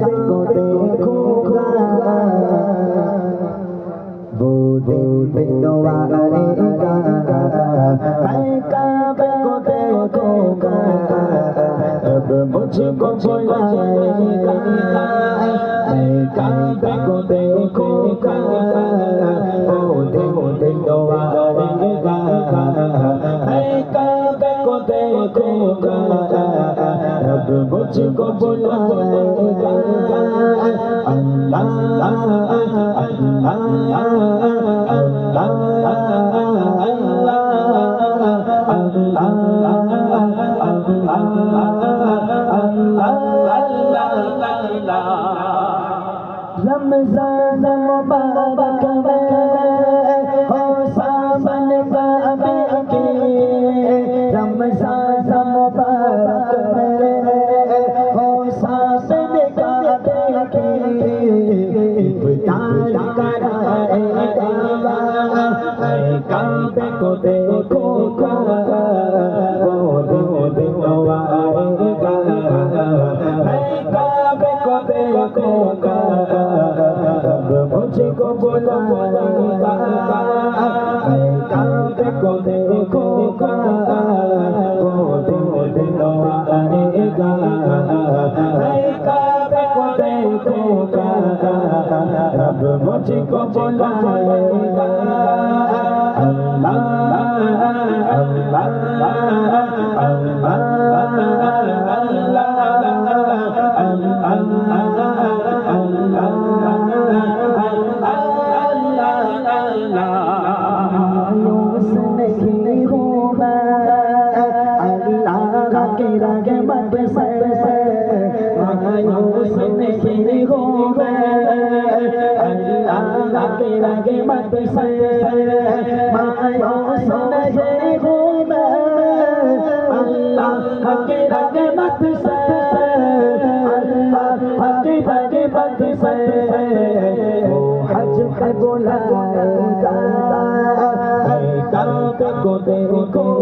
को देखूंगा वो दिन दोबारेगा मैं काबे को देखूंगा अब मुझको बुलाएगा मैं काबे को देखूंगा वो दिन दोबारेगा मैं काबे को देखूंगा अब मुझको बुलाएगा अल्लाह रमज़ान मुबारक में हो सावन काबे के रमज़ान मुबारक में हो सावन काबे के इफ्तार कराएगा मैं काबे को देखूंगा वो दिन आएगा मैं काबे को देखूंगा मुझको बुलाएगा मैं काबे को देखूंगा वो दिन आएगा मैं काबे को देखूंगा अब मुझको बुलाएगा अल्लाह रहमत से मायूस नहीं हूँ मैं अल्लाह की रहमत से मायूस नहीं हूँ मैं अल्लाह की रहमत से अल्लाह की रहमत से वो हज पे बुलाएगा मैं काबे को देखूंगा